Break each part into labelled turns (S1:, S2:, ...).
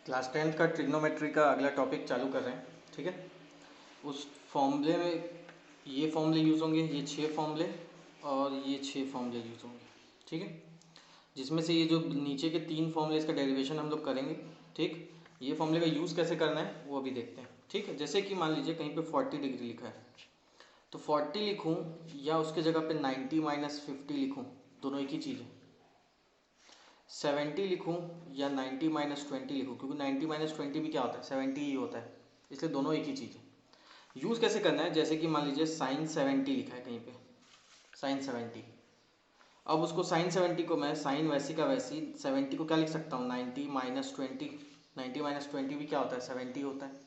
S1: Class 10th का trigonometry का अगला टॉपिक चालू कर रहे हैं। ठीक है, उस फॉर्मूले में ये फॉर्मूले यूज़ होंगे, ये 6 फॉर्मूले और ये 6 फॉर्मूले यूज़ होंगे। ठीक है, जिसमें से ये जो नीचे के 3 फॉर्मूले इसका डेरिवेशन हम लोग करेंगे। ठीक, ये फॉर्मूले का यूज़ कैसे करना है वो अभी देखते हैं। ठीक है, जैसे कि मान लीजिए कहीं पे 40 डिग्री लिखा है तो 40 लिखूँ या उसके जगह पे 90 माइनस 50 लिखूँ, दोनों एक ही चीज़ है। 70 लिखूँ या 90 माइनस 20 लिखूँ, क्योंकि 90 माइनस 20 भी क्या होता है, 70 ही होता है, इसलिए दोनों एक ही चीज़ है। यूज़ कैसे करना है, जैसे कि मान लीजिए साइन 70 लिखा है कहीं पे, साइन 70। अब उसको साइन 70 को मैं साइन वैसी का वैसी 70 को क्या लिख सकता हूँ, 90 माइनस 20। 90 माइनस 20 भी क्या होता है, 70 होता है।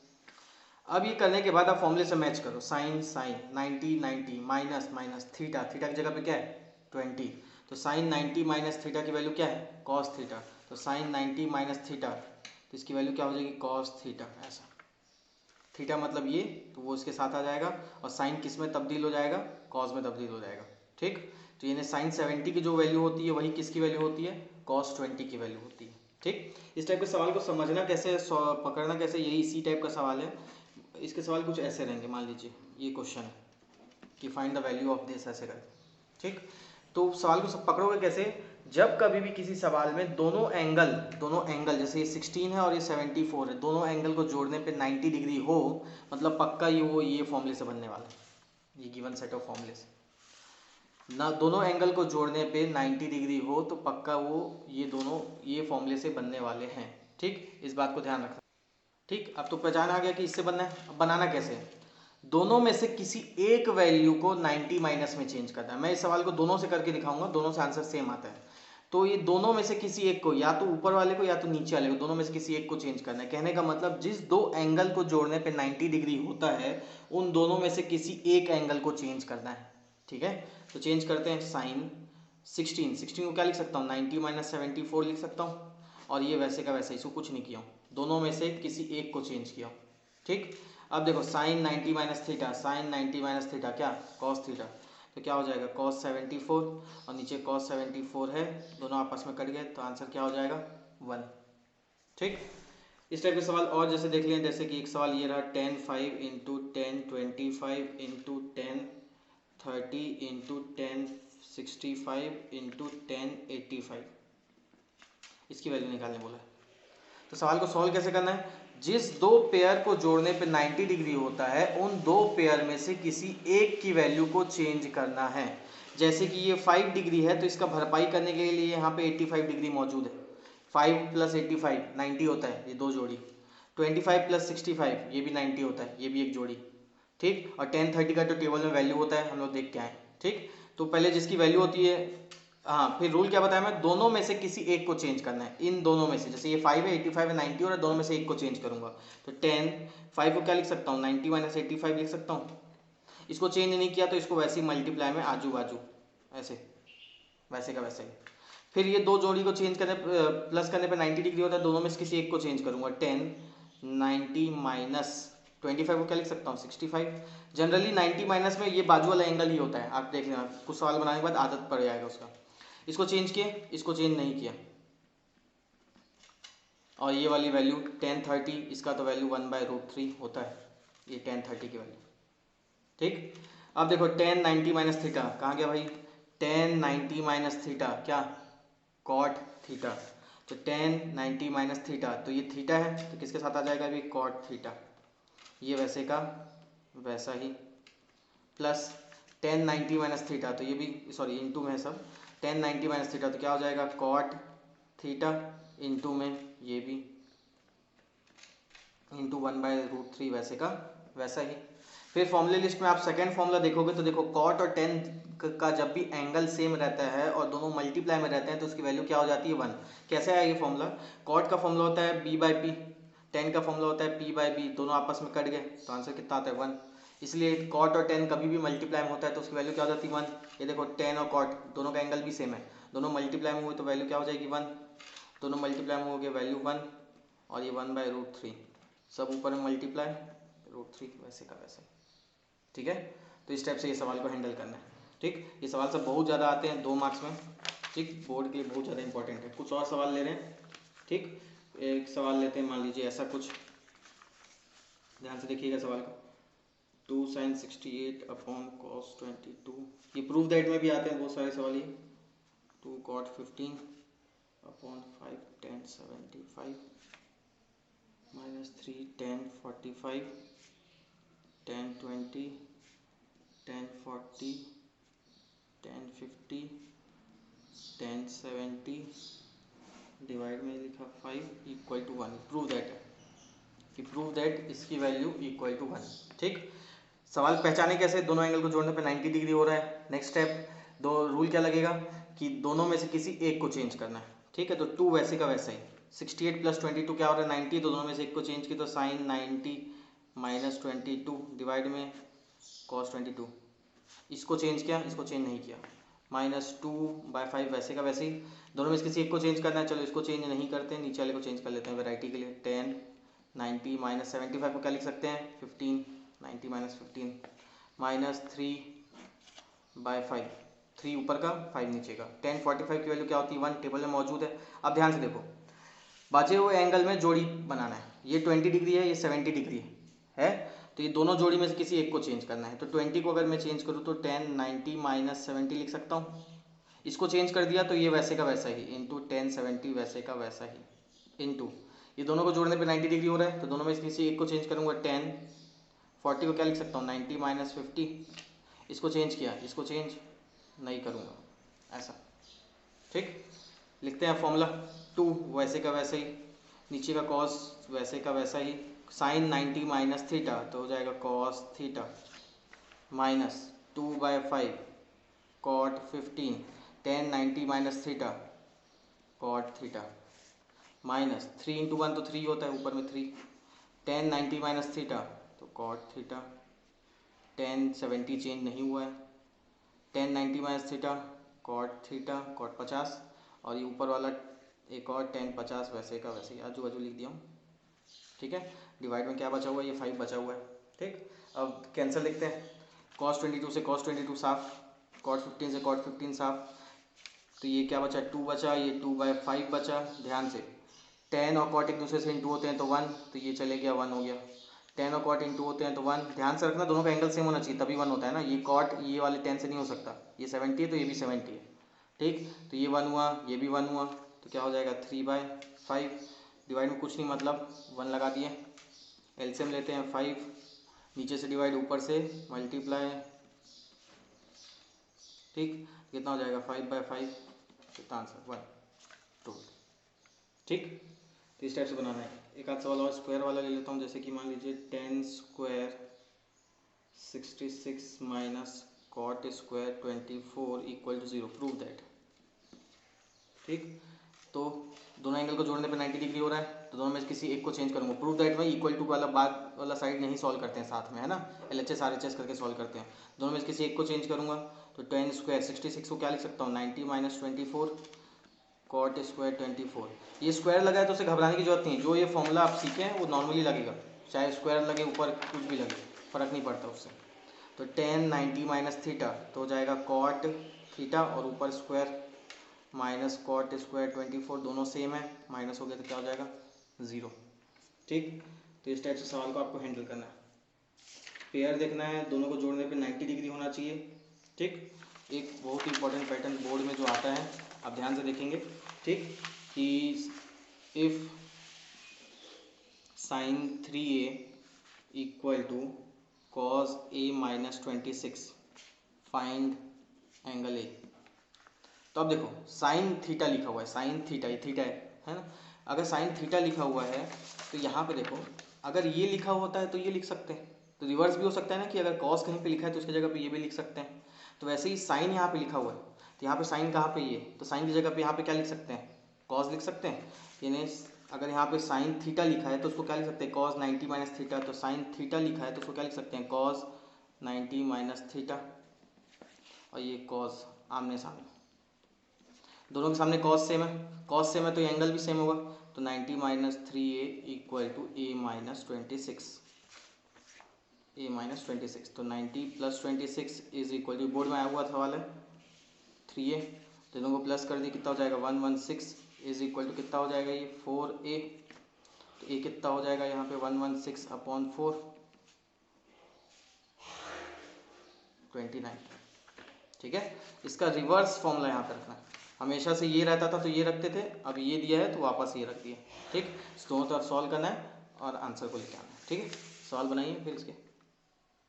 S1: अब ये करने के बाद आप फॉर्मूले से मैच करो, sine sine 90 90 minus minus theta, theta की जगह पे क्या है 20, तो साइन 90 माइनस थीटा की वैल्यू क्या है, कॉस थीटा। तो साइन 90 माइनस थीटा, तो इसकी वैल्यू क्या हो जाएगी, कॉस थीटा। ऐसा थीटा मतलब ये, तो वो इसके साथ आ जाएगा और साइन किस में तब्दील हो जाएगा, कॉस में तब्दील हो जाएगा। ठीक, तो यानी साइन 70 की जो वैल्यू होती है वही किसकी वैल्यू होती है, कॉस 20 की वैल्यू होती है। ठीक, इस टाइप के सवाल को समझना कैसे, पकड़ना कैसे, यही इसी टाइप का सवाल है। इसके सवाल कुछ ऐसे रहेंगे, मान लीजिए ये क्वेश्चन है कि find the value of this, ऐसे करके। ठीक, तो सवाल को सब पकड़ोगे कैसे, जब कभी भी किसी सवाल में दोनों एंगल जैसे ये 16 है और ये 74 है, दोनों एंगल को जोड़ने पे 90 डिग्री हो, मतलब पक्का ये फॉर्मूले से बनने वाला है, ये गिवन सेट ऑफ फॉर्मूले से ना, दोनों एंगल को जोड़ने पे 90 डिग्री हो तो पक्का ये दोनों ये फॉर्मूले से बनने वाले हैं। ठीक, इस बात को ध्यान रखना। ठीक, अब तो पहचान आ गया कि इससे बनना है। अब बनाना कैसे है, दोनों में से किसी एक वैल्यू को 90 माइनस में चेंज करना है। मैं इस सवाल को दोनों से करके दिखाऊंगा, दोनों से आंसर सेम आता है। तो ये दोनों में से किसी एक को, या तो ऊपर वाले को या तो नीचे वाले को, दोनों में से किसी एक को चेंज करना है। कहने का मतलब जिस दो एंगल को जोड़ने पे 90 डिग्री होता है उन दोनों में से किसी एक एंगल को चेंज करना है। ठीक है, तो चेंज करते हैं। साइन 16 को क्या लिख सकता हूँ, 90 माइनस 74 लिख सकता हूँ, और ये वैसे का वैसे, इसको कुछ नहीं किया हूँ, दोनों में से किसी एक को चेंज किया हूँ। ठीक, अब देखो sine 90 minus theta, sine 90 minus theta क्या, कॉस थीटा, तो क्या हो जाएगा कॉस 74, और नीचे कॉस 74 है, दोनों आपस में कट गए तो आंसर क्या हो जाएगा 1। ठीक, इस टाइप के सवाल और जैसे देख लें, जैसे कि एक सवाल ये रहा 10 5 इंटू 10 25 इंटू 10 30 इंटू 10 65 इंटू 10 85, इसकी वैल्यू निकालने बोला है। तो सवाल को सॉल्व कैसे करना है, जिस दो पेयर को जोड़ने पे 90 डिग्री होता है उन दो पेयर में से किसी एक की वैल्यू को चेंज करना है। जैसे कि ये 5 डिग्री है तो इसका भरपाई करने के लिए यहाँ पे 85 डिग्री मौजूद है। 5 प्लस 85 90 होता है, ये दो जोड़ी। 25 प्लस 65 ये भी 90 होता है, ये भी एक जोड़ी। ठीक, और 10 30 का तो टेबल में वैल्यू होता है, हम लोग देख के आए। ठीक, तो पहले जिसकी वैल्यू होती है, हाँ फिर रूल क्या बताया मैं, दोनों में से किसी एक को चेंज करना है। इन दोनों में से, जैसे ये 5 है 85 है 90 और दोनों में से एक को चेंज करूंगा, तो 10 5 को क्या लिख सकता हूँ, 90 माइनस 85 लिख सकता हूँ। इसको चेंज नहीं किया तो इसको वैसे ही मल्टीप्लाई में आजू बाजू ऐसे वैसे का वैसे ही। फिर ये दो जोड़ी को चेंज करने प्लस करने पे 90 डिग्री होता है, दोनों में से किसी एक को चेंज करूंगा। 10 90 माइनस 25 को क्या लिख सकता हूँ 65। जनरली 90 माइनस में ये बाजू वाला एंगल ही होता है, आप देख लेना, कुछ सवाल बनाने के बाद आदत पड़ जाएगा उसका। इसको चेंज किए, इसको चेंज नहीं किया, और ये वाली वैल्यू 10 30, इसका तो वैल्यू 1/√3 होता है, ये 10 30 की वैल्यू। ठीक, अब देखो 10 90 माइनस थीटा कहाँ गया भाई, 10 90 माइनस थीटा क्या, कॉट थीटा। तो 10 90 माइनस थीटा, तो ये थीटा है तो किसके साथ आ जाएगा अभी, कॉट थीटा। ये वैसे का वैसा ही, प्लस 10 90 माइनस थीटा, तो ये भी सॉरी इंटू में है सब, 10 90 माइनस थीटा तो क्या हो जाएगा कॉट थीटा, इंटू में ये भी इंटू 1/√3 वैसे का वैसा ही। फिर फॉर्मूले लिस्ट में आप सेकेंड फॉर्मूला देखोगे तो देखो कॉट और टेन का जब भी एंगल सेम रहता है और दोनों मल्टीप्लाई में रहते हैं तो उसकी वैल्यू क्या हो जाती है 1। कैसे आया ये फॉर्मूला, कॉट का फॉर्मूला होता है b/p, टेन का फॉर्मूला होता है p/b, दोनों आपस में कट गए तो आंसर कितना आता है 1। इसलिए कॉट और टेन कभी भी मल्टीप्लाई में होता है तो उसकी वैल्यू क्या हो जाती है 1। ये देखो टेन और कॉट दोनों का एंगल भी सेम है, दोनों मल्टीप्लाई में हुए तो वैल्यू क्या हो जाएगी 1, दोनों मल्टीप्लाई में हो गया वैल्यू 1, और ये 1/√3 सब ऊपर में मल्टीप्लाई √3 वैसे का वैसे। ठीक है, तो इस टाइप से ये सवाल को हैंडल करना है। ठीक, ये सवाल सब बहुत ज़्यादा आते हैं 2 मार्क्स में। ठीक, बोर्ड के लिए बहुत ज़्यादा इंपॉर्टेंट है। कुछ और सवाल ले रहे हैं। ठीक, एक सवाल लेते हैं, मान लीजिए ऐसा कुछ, ध्यान से देखिएगा सवाल को। 2 sin 68 अपॉन cos 22, ये प्रूफ दैट में भी आते हैं बहुत सारे सवाल। ये 2 cot 15 upon 5 tan 75 minus 3 tan 45 tan 20 tan 40 tan 50 tan 70 divide में लिखा 5 इक्वल टू 1। प्रूव दैट है कि प्रूव दैट इसकी वैल्यू इक्वल टू 1। ठीक, सवाल पहचाने कैसे, दोनों एंगल को जोड़ने पे 90 डिग्री हो रहा है। नेक्स्ट स्टेप, दो रूल क्या लगेगा कि दोनों में से किसी एक को चेंज करना है। ठीक है, तो 2 वैसे का वैसा ही, 68 प्लस 22 क्या हो रहा है 90, तो दोनों में से एक को चेंज की तो साइन 90 माइनस 22 डिवाइड में कॉस 22, इसको चेंज किया, इसको चेंज नहीं किया, -2/5 वैसे का वैसे ही। दोनों में से किसी एक को चेंज करना है, चलो इसको चेंज नहीं करते हैं, नीचे वाले को चेंज कर लेते हैं वैरायटी के लिए। 10 90 माइनस 75 को क्या लिख सकते हैं 15, 90 माइनस 15 माइनस 3/5, 3 ऊपर का 5 नीचे का। tan 45 की वैल्यू क्या होती है 1, टेबल में मौजूद है। अब ध्यान से देखो, बचे हुए एंगल में जोड़ी बनाना है, ये 20 डिग्री है, ये 70 डिग्री है, तो ये दोनों जोड़ी में से किसी एक को चेंज करना है। तो 20 को अगर मैं चेंज करूँ तो 10 90 माइनस 70 लिख सकता हूँ। इसको चेंज कर दिया तो ये वैसे का वैसा ही, इंटू 10 70 वैसे का वैसा ही, इंटू ये दोनों को जोड़ने पे 90 डिग्री हो रहा है, तो दोनों में से किसी एक को चेंज करूँगा। 10 40 को क्या लिख सकता हूँ 90 माइनस 50, इसको चेंज किया, इसको चेंज नहीं करूँगा, ऐसा। ठीक, लिखते हैं फॉर्मूला। 2 वैसे का वैसा ही, नीचे का कॉस वैसे का वैसा ही, साइन 90 माइनस थीटा तो हो जाएगा cos theta, minus 2/5 cot 15 tan 90 minus theta cot theta, minus 3 into 1 तो 3 होता है, ऊपर में 3, tan 90 माइनस थीटा तो कॉट थीटा, tan 70 चेंज नहीं हुआ है, tan 90 माइनस थीटा कॉट 50, और ये ऊपर वाला एक और tan 50 वैसे का वैसे ही, आजू बाजू लिख दिया हूँ। ठीक है, डिवाइड में क्या बचा हुआ है, ये 5 बचा हुआ है। ठीक, अब कैंसिल लिखते हैं, cos 22 से cos 22 साफ, cot 15 से cot 15 साफ, तो ये क्या बचा 2 बचा, ये 2/5 बचा। ध्यान से tan और cot एक दूसरे से इंटू होते हैं तो 1, तो ये चले गया 1 हो गया। tan और cot इंटू होते हैं तो 1, ध्यान से रखना दोनों का एंगल सेम होना चाहिए तभी 1 होता है ना, ये cot ये वाले tan से नहीं हो सकता, ये 70 है तो ये भी 70 है। ठीक, तो ये 1 हुआ, ये भी 1 हुआ, तो क्या हो जाएगा 3/5, डिवाइड में कुछ नहीं मतलब 1 लगा दिए। एलसीएम लेते हैं 5, नीचे से डिवाइड ऊपर से मल्टीप्लाई। ठीक, कितना हो जाएगा 5/5, कितना आंसर 1 2। ठीक, तो इस टाइप से बनाना है। एक आध सवाल और स्क्वायर वाला ले लेता हूँ, जैसे कि मान लीजिए 10 square 66 minus cot square 24 equal to 0, prove that. ठीक, तो दोनों एंगल को जोड़ने पे 90 डिग्री हो रहा है, तो दोनों में किसी एक को चेंज करूँगा। प्रूव दैट में इक्वल टू वाला बाद वाला साइड नहीं सॉल्व करते हैं साथ में, है ना, LHS RHS करके सॉल्व करते हैं। दोनों में किसी एक को चेंज करूँगा, तो 10 स्क्वायर 66 को क्या लिख सकता हूँ 90 माइनस 24 कॉट स्क्वायर 24। ये स्क्वायर लगा है तो उसे घबराने की जरूरत नहीं है, जो ये फॉर्मूला आप सीखे हैं वो नॉर्मली लगेगा, चाहे स्क्वायर लगे ऊपर कुछ भी लगे, फर्क नहीं पड़ता उससे। तो 10 90 माइनस थीटा तो हो जाएगा कॉट थीटा, और ऊपर स्क्वायर माइनस कॉट स्क्वायर 24, दोनों सेम है, माइनस हो गया तो क्या हो जाएगा 0। ठीक, तो इस टाइप से सवाल को आपको हैंडल करना है। पेयर देखना है, दोनों को जोड़ने पे 90 डिग्री होना चाहिए। ठीक, एक बहुत ही इंपॉर्टेंट पैटर्न बोर्ड में जो आता है आप ध्यान से देखेंगे। ठीक, कि if sin 3a equal to cos a minus 26 find angle A. तो अब देखो साइन थीटा लिखा हुआ है, साइन थीटा, ये थीटा है ना, अगर साइन थीटा लिखा हुआ है तो यहाँ पे देखो अगर ये लिखा होता है तो ये लिख सकते हैं, तो रिवर्स भी हो सकता है ना, कि अगर कॉस कहीं पे लिखा है तो उसकी जगह पे ये भी लिख सकते हैं। तो वैसे ही साइन यहाँ पे लिखा हुआ है, तो यहाँ पे साइन कहाँ पे ये, तो साइन की जगह पे यहाँ पे क्या लिख सकते हैं कॉस लिख सकते हैं। यानी अगर यहाँ पे साइन थीटा लिखा है तो उसको क्या लिख सकते हैं कॉस 90 माइनस थीटा, तो साइन थीटा लिखा है तो उसको क्या लिख सकते हैं कॉस 90 माइनस थीटा, और ये कॉस आमने सामने, दोनों के सामने कॉस सेम है, कॉस सेम है तो ये एंगल भी सेम होगा, तो 90 minus 3a equal to a minus 26, a minus 26, तो 90 plus 26 is equal to, board में आया हुआ सवाल है 3a, तो दोनों को प्लस कर दिए कितना हो जाएगा 116 इज इक्वल टू कितना हो जाएगा ये 4a। तो ए कितना हो जाएगा यहाँ पे 116/4 29। ठीक है, इसका रिवर्स फॉर्मूला यहाँ पे रखना है। हमेशा से ये रहता था तो ये रखते थे, अब ये दिया है तो वापस ये रख दिया। ठीक, दोनों तरफ सॉल्व करना है और आंसर को लेके आना है। ठीक है, सॉल्व बनाइए फिर इसके।